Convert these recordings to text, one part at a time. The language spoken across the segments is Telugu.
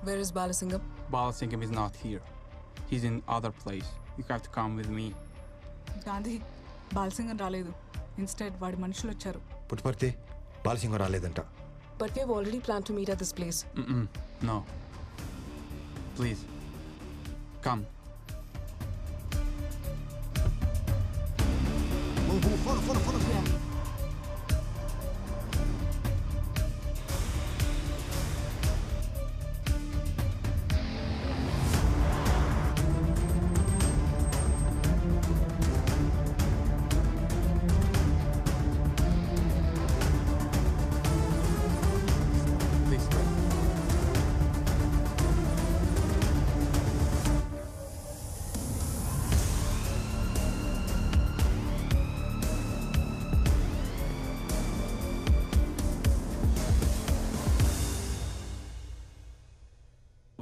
Where is Balasingam? Balasingam is not here. He's in other place. You have to come with me. Gandhi Balasingam రాలేదు. ఇన్స్టెడ్ వాడి మనుషులు వచ్చారు. పుట్టపర్తి బాలసింగం రాలేదంట. But we have already planned to meet at this place. No. Please. Come. Follow.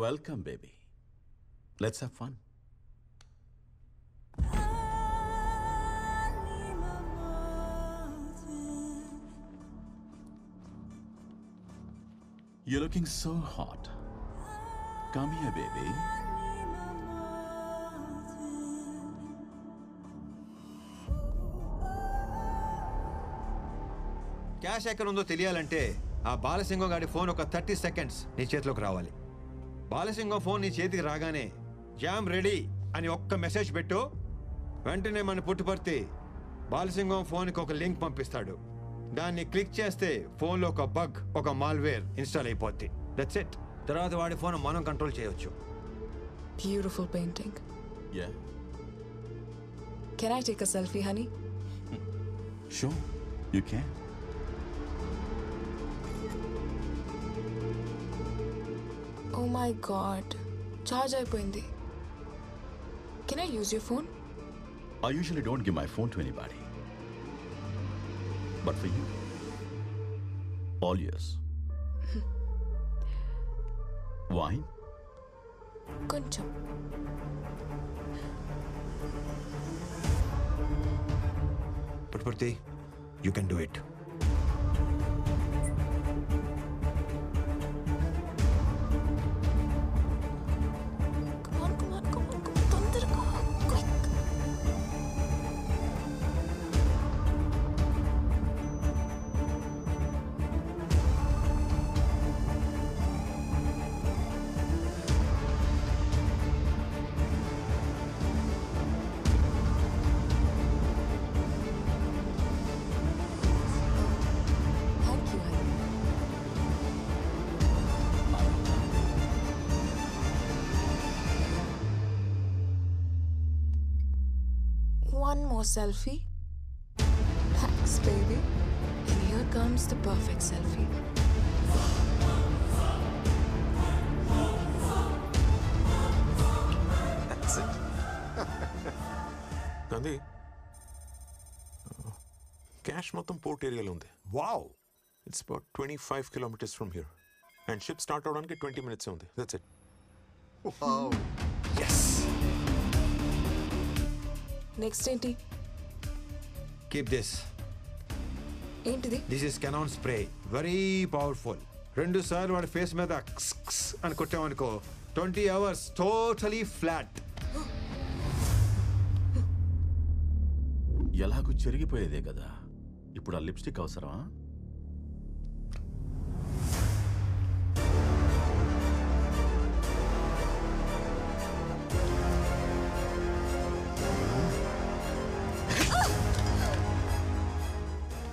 Welcome, baby. Let's have fun. You're looking so hot. Come here, baby. Cash ఎక్కడ ఉందో తెలియాలంటే ఆ బాలసింగం గారి ఫోన్ ఒక 30 సెకండ్స్ నీ చేతిలోకి రావాలి. బాలసింగం ఫోన్ నీ చేతికి రాగానే జామ్ రెడీ అని ఒక్క మెసేజ్ పెట్టు. వెంటనే మన పుట్టుపర్తి బాలసింగం ఫోన్కి ఒక లింక్ పంపిస్తాడు. దాన్ని క్లిక్ చేస్తే ఫోన్లో ఒక బగ్, ఒక మాల్వేర్ ఇన్స్టాల్ అయిపోద్ది. That's it. తర్వాత వాడి ఫోన్ మనం కంట్రోల్ చేయొచ్చు. Beautiful painting. Yeah. Can I take a selfie, honey? Sure, you can. Oh my god. Charge అయిపోయింది. Can I use your phone? I usually don't give my phone to anybody. But for you, all yours. Wine? కొంచెం. Puttaparthi, you can do it. One more selfie. Thanks, baby. And here comes the perfect selfie. That's it. Gandhi, cash మొత్తం పోర్ట్ ఏరియాలో ఉంది. Wow. It's about 25 kilometers from here. And ship start అవడానికి 20 minutes ఉంది. That's it. Oh. Yes. Next ఏంటి? Keep this. ఏంటిది? This is Canon spray. Very powerful. 2 సార్లు వాడి ఫేస్ మీద క్స్ క్స్ అని కొట్టామనుకో 20 hours totally flat. ఎలాగూ చెరిగిపోయేదే కదా. ఇప్పుడు ఆ లిప్స్టిక్ అవసరమా?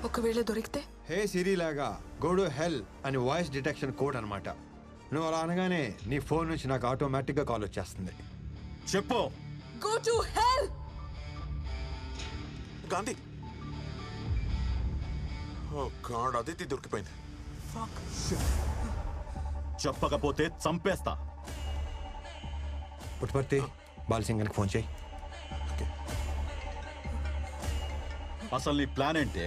ఒకవేళ దొరికితే? హే సిరి లాగా గో టు హెల్ అని వాయిస్ డిటెక్షన్ కోడ్ అనమాట. నువ్వు అలా అనగానే నీ ఫోన్ నుంచి నాకు ఆటోమేటిక్గా కాల్ వచ్చేస్తుంది. చెప్పు. Go to hell. Gandhi. Oh God, Aditi దొరికిపోయింది. చెప్పకపోతే చంపేస్తా. పుట్టుపర్తి బాలసింగానికి ఫోన్ చేయి. అసలు నీ ప్లాన్ ఏంటే?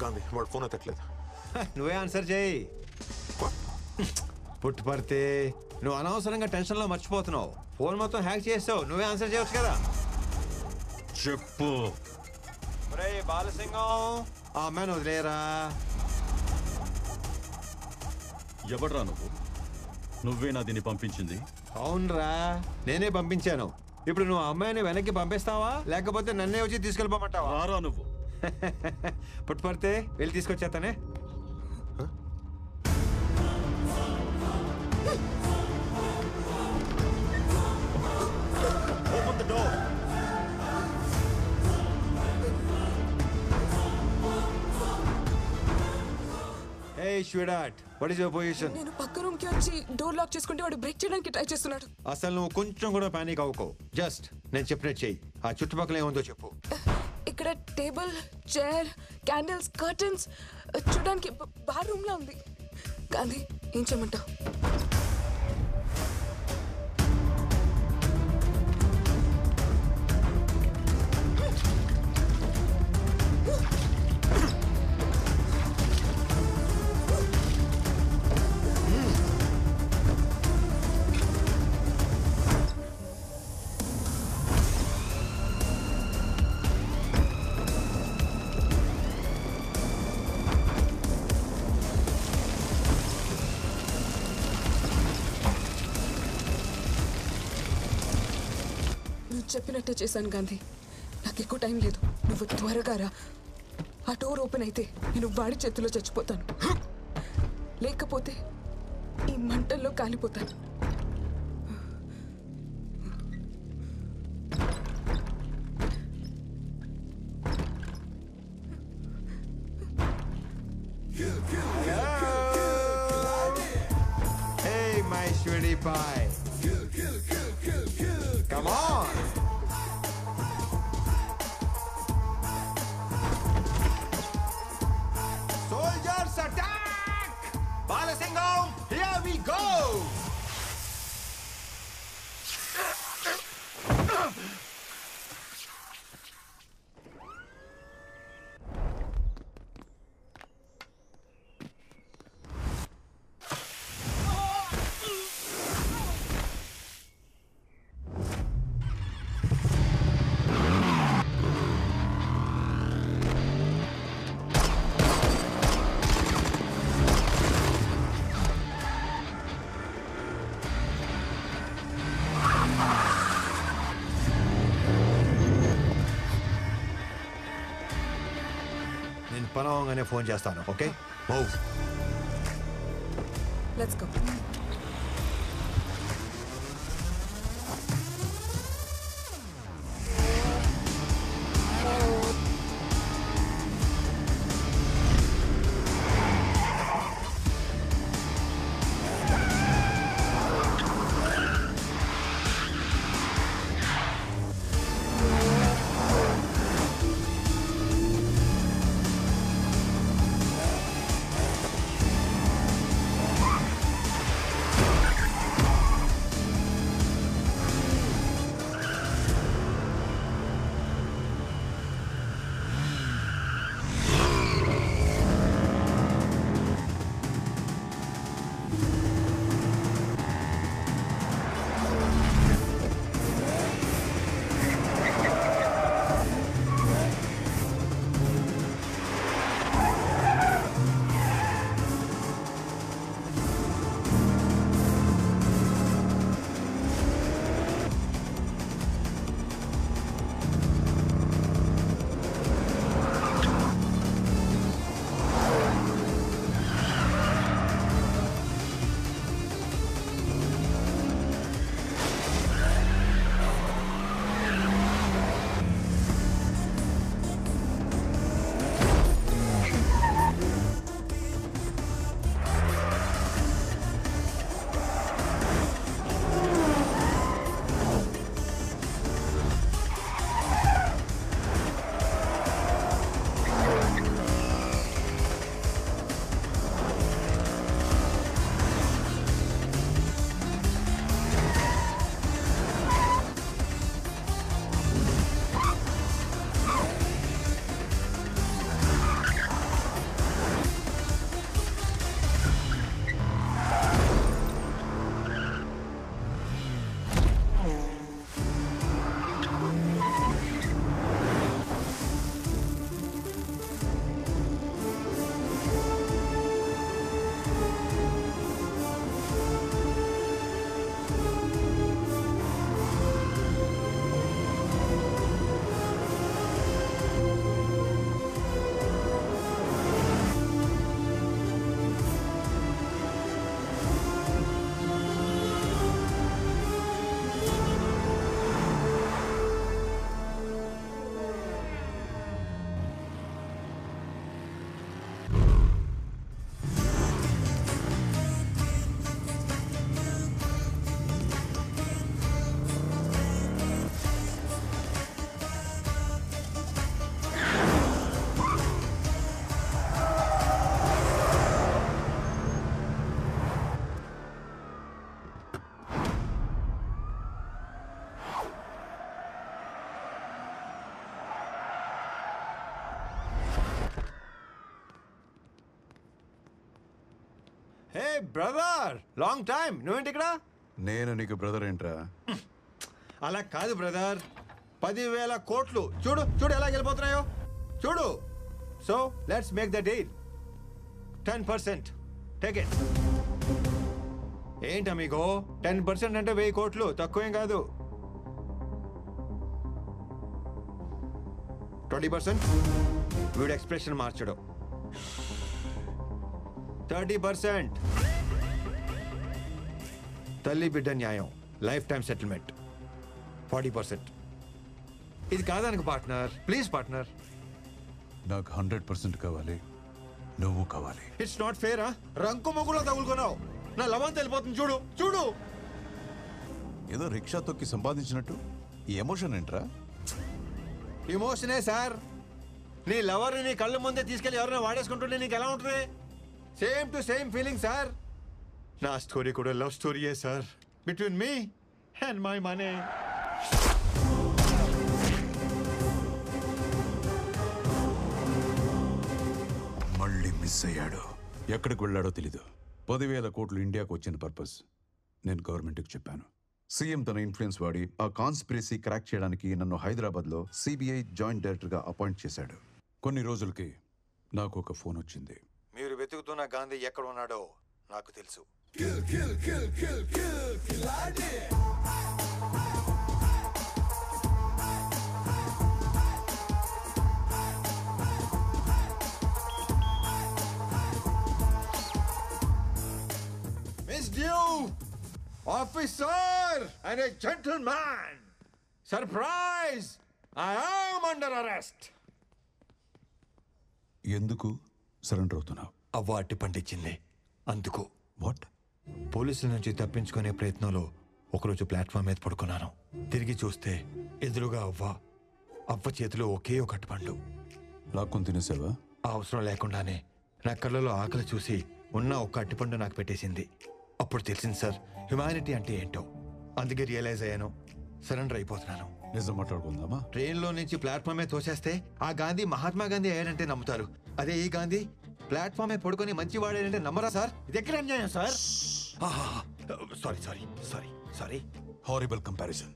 గాంధీ వాడు ఫోన్ ఎత్తట్లేదు. నువ్వే ఆన్సర్ చేయి. పుట్టుపర్తి నువ్వు అనవసరంగా టెన్షన్లో మర్చిపోతున్నావు. ఫోన్ మొత్తం హ్యాక్ చేసావు. నువ్వే ఆన్సర్ చేయవచ్చు కదా. చెప్పు. బాలసింగం ఆ అమ్మాయిని వదిలేరా. ఎవడ్రా నువ్వు? నువ్వేనా దీన్ని పంపించింది? అవునరా, నేనే పంపించాను. ఇప్పుడు నువ్వు అమ్మాయిని వెనక్కి పంపిస్తావా లేకపోతే నన్నే వచ్చి తీసుకెళ్ళిపోమంటావా? రారా నువ్వు. పుట్టుపడితే వెళ్ళి తీసుకొచ్చేస్తానే. Open the door. Hey, sweetheart, what is your position? నేను పక్క రూమ్ కి వచ్చి డోర్ లాక్ చేసుకుంటే వాడు బ్రేక్ చేయడానికి ట్రై చేస్తున్నాడు. అసలు నువ్వు కొంచెం కూడా పానిక్ అవ్వకో. జస్ట్ నేను చెప్పినట్టు చెయ్యి. ఆ చుట్టుపక్కల ఏముందో చెప్పు. ఇక్కడ టేబుల్, చైర్, క్యాండిల్స్, కర్టన్స్ చూడడానికి బార్ రూమ్ లా ఉంది. గాంధీ, ఏం చేయమంటావు? చెప్పినట్టే చేశాను గాంధీ. నాకు ఎక్కువ టైం లేదు. నువ్వు త్వరగా రా. ఆ డోర్ ఓపెన్ అయితే నేను వాడి చేతిలో చచ్చిపోతాను, లేకపోతే ఈ మంటల్లో కాలిపోతాను. Hey, my sweetie pie. Come on. Soldiers attack! Balasingham, here we go! పనవగానే ఫోన్ చేస్తాను. Okay, move. Let's go. Hey brother, long time. నువ్వేంటి ఇక్కడ? నేను నీకు బ్రదర్ ఏంట్రా? అలా కాదు బ్రదర్, 10,000 కోట్లు చూడు చూడు ఎలా వెళ్ళిపోతున్నాయో చూడు. So let's make the deal. 10%. Take it. ఏంటి అమిగో, 10% అంటే 1000 కోట్లు, తక్కువేం కాదు. 20%. వీడు ఎక్స్ప్రెషన్ మార్చడు. 30%. తల్లి బిడ్డ న్యాయం, లైఫ్ టైం సెటిల్మెంట్. 40%. ఇది కాదానికి పార్ట్నర్, ప్లీజ్ పార్ట్నర్. నాకు 100% కావాలి, నువ్వు కావాలి. It's not fair. రంకు మొగులో తగులుకున్నావు. నా లవంత వెళ్ళిపోతుంది చూడు చూడు. ఏదో రిక్షా తొక్కి సంపాదించినట్టు ఈ ఎమోషన్ ఏంట్రా? ఇమోషనే సార్. నీ లవర్ని నీ కళ్ళ ముందే తీసుకెళ్ళి ఎవరైనా వాడేసుకుంటుంటే నీకు ఎలా ఉంటుంది? Same to same feeling sir. నా స్టోరీ కూడా లవ్ స్టోరీయే sir, between me and my money. మళ్ళీ మిస్ అయ్యాడు. ఎక్కడికి వెళ్ళాడో తెలీదు. 10,000 కోట్లు ఇండియాకు వచ్చిన పర్పస్ నేను గవర్నమెంట్కి చెప్పాను. సీఎం తన ఇన్ఫ్లుయెన్స్ వాడి ఆ కాన్స్పిరసీ క్రాక్ చేయడానికి నన్ను హైదరాబాద్లో సిబిఐ జాయింట్ డైరెక్టర్గా అపాయింట్ చేశాడు. కొన్ని రోజులకి నాకు ఒక ఫోన్ వచ్చింది. మీరు వెతుకుతున్న గాంధీ ఎక్కడ ఉన్నాడో నాకు తెలుసు. Miss you, officer and a gentleman. Surprise! I am under arrest. ఎందుకు సరెండర్ అవుతున్నావు? అవ్వ పండించింది అందుకు. వాట్? పోలీసుల నుంచి తప్పించుకునే ప్రయత్నంలో ఒకరోజు ప్లాట్ఫామ్ మీద పడుకున్నాను. తిరిగి చూస్తే ఎదురుగా అవ్వ చేతిలో ఒకే ఒక అరటిపండు. లాక్కొని తినేసావా? ఆ అవసరం లేకుండానే నా కళ్ళలో ఆకలి చూసి ఉన్న ఒక్క అరటిపండు నాకు పెట్టేసింది. అప్పుడు తెలిసింది సార్, హ్యుమానిటీ అంటే ఏంటో. అందుకే రియలైజ్ అయ్యాను, సరెండర్ అయిపోతున్నాను. నిజం మాట్లాడుకుందామా? ట్రైన్లో నుంచి ప్లాట్ఫామే తోసేస్తే ఆ గాంధీ మహాత్మా గాంధీ అయ్యాడంటే నమ్ముతారు. అదే ఈ గాంధీ ప్లాట్ఫామే పడుకొని మంచివాడాడంటే నమ్మరా సార్? ఇది ఎక్కడ అన్యాయం sir? Sorry sorry sorry sorry. Horrible comparison.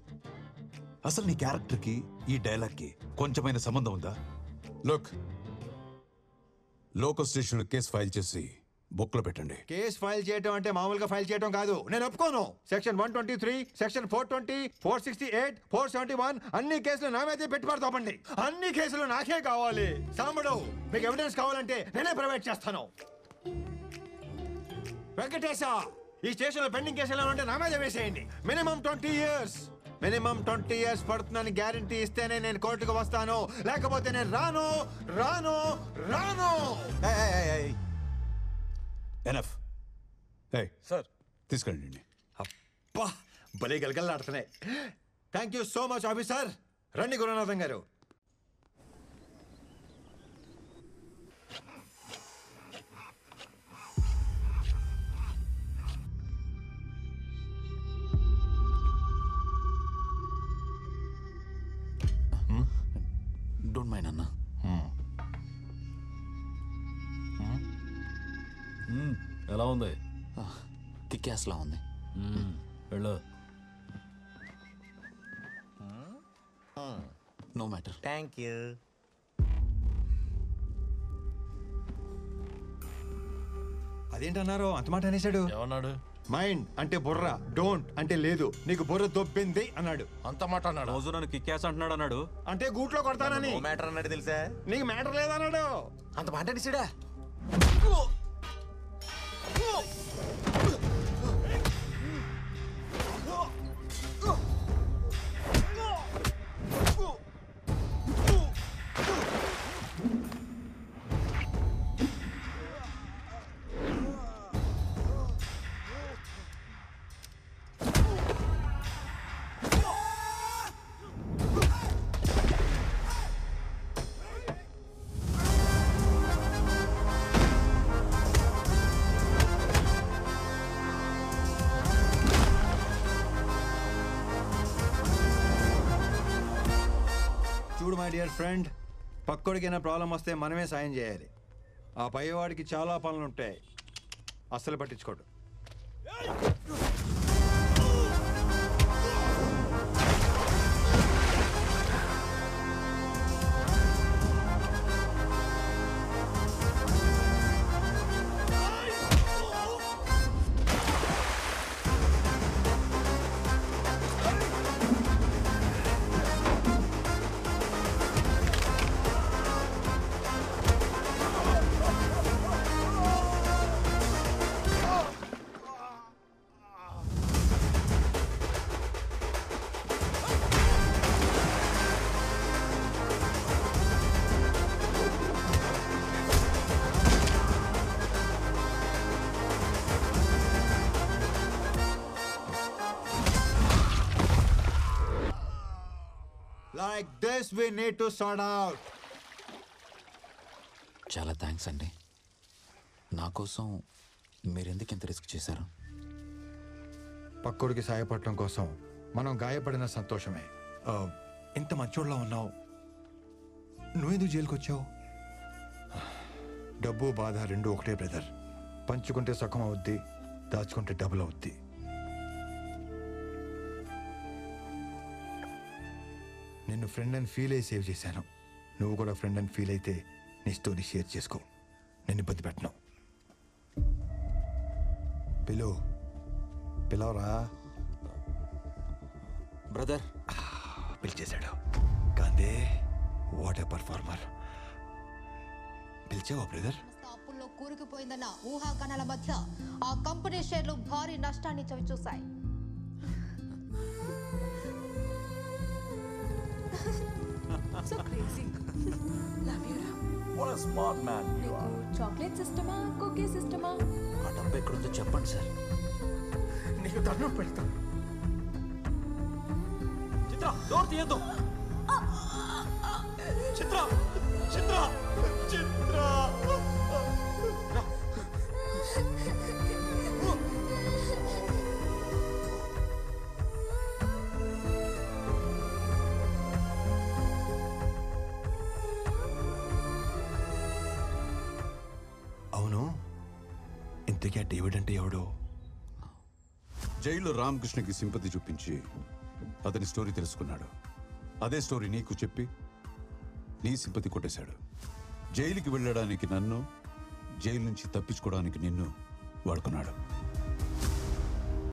అసలు నీ క్యారెక్టర్కి ఈ డైలాగ్కి కొంచెమైన సంబంధం ఉందా? లోకల్ స్టేషన్లో కేసు ఫైల్ చేసి బుక్లో పెట్టండి. కేసు ఫైల్ చేయడం అంటే మామూలుగా ఫైల్ చేయడం కాదు. నేను ఒప్పుకోను. సెక్షన్ 123, సెక్షన్ 420, 468, 471 అన్ని కేసులు నా మీదే పెట్టి పడతామండి. అన్ని కేసులు నాకే కావాలి. సాంబడు, మీకు ఎవిడెన్స్ కావాలంటే నేనే ప్రొవైడ్ చేస్తాను. వెంకటేశ, ఈ స్టేషన్లో పెండింగ్ కేసులు ఉంటే నా మీద వేసేయండి. Minimum 20 years. మినిమం 20 years పడుతుందని గ్యారంటీ ఇస్తేనే నేను కోర్టుకు వస్తాను, లేకపోతే నేను రాను రాను రాను. ఎనఫ్. సార్ తీసుకెళ్ళండి. అబ్బా, భలే గలగలాడుతున్నాయి. Thank you so much officer. రండి గురునాథం గారు. డోంట్ మైండ్ అన్న. ఎలా ఉంది? కిక్యాస్లా ఉంది. వెళ్ళు. No matter. Thank you. అదేంటన్నారు అంత మాట అనేసాడు? ఏమన్నాడు? మైండ్ అంటే బుర్ర, డోంట్ అంటే లేదు. నీకు బుర్ర దొబ్బింది అన్నాడు. అంత మాట అన్నాడు? రోజు నన్ను కిక్యాస్ అంటున్నాడు అన్నాడు. అంటే గూట్లో కొడతానని. మ్యాటర్ అన్నాడు తెలుసా? నీకు మ్యాటర్ లేదన్నాడు. అంత మాట అనేసాడా? చూడు మై డియర్ ఫ్రెండ్, పక్కోడికైనా ప్రాబ్లం వస్తే మనమే సాయం చేయాలి. ఆ పైవాడికి చాలా పనులు ఉంటాయి. అస్సలు పట్టించుకోడు. Like this we need to sort out. చాలా థ్యాంక్స్ అండి. నా కోసం మీరెందుకు ఇంత రిస్క్ చేశారు? పక్కోడికి సాయపడటం కోసం మనం గాయపడిన సంతోషమే. ఇంత మంచోళ్ళ ఉన్నావు, నువ్వెందుకు జైలుకి వచ్చావు? డబ్బు బాధ రెండు ఒకటే బ్రదర్. పంచుకుంటే సుఖం అవుద్ది, దాచుకుంటే డబుల్ అవుద్ది. నిన్ను ఫ్రెండ్ అని ఫీల్ అయ్యి సేవ్ చేశాను. నువ్వు కూడా ఫ్రెండ్ అని ఫీల్ అయితే నీ స్టోరీ షేర్ చేసుకో. నేను ఇబ్బంది పెట్టను. పిలవరా బ్రదర్. పిలిచేశాడు. కాందే వాట్ ఏ పర్ఫార్మర్. పిలిచావా బ్రదర్? అప్పుల్లో కూరుకుపోయిందన్న ఊహాగానాల మధ్య ఆ కంపెనీ షేర్లు భారీ నష్టాన్ని చవిచూశాయి. So crazy. Love you, Ram. What a smart man you are. Chocolate సిస్టమా, కుకీ సిస్టమా? ఆ డబ్బు ఎక్కడుందో చెప్పండి సార్. నీకు దండం పెడతా. చిత్ర డోర్ తీయద్దు. చిత్ర చిత్ర చిత్ర అవును, ఇంతకీ ఆ డేవిడ్ అంటే ఎవడో? జైల్లో రామకృష్ణకి సింపతి చూపించి అతని స్టోరీ తెలుసుకున్నాడు. అదే స్టోరీ నీకు చెప్పి నీ సింపతి కొట్టేశాడు. జైలుకి వెళ్ళడానికి నన్ను, జైలు నుంచి తప్పించుకోవడానికి నిన్ను వాడుకున్నాడు.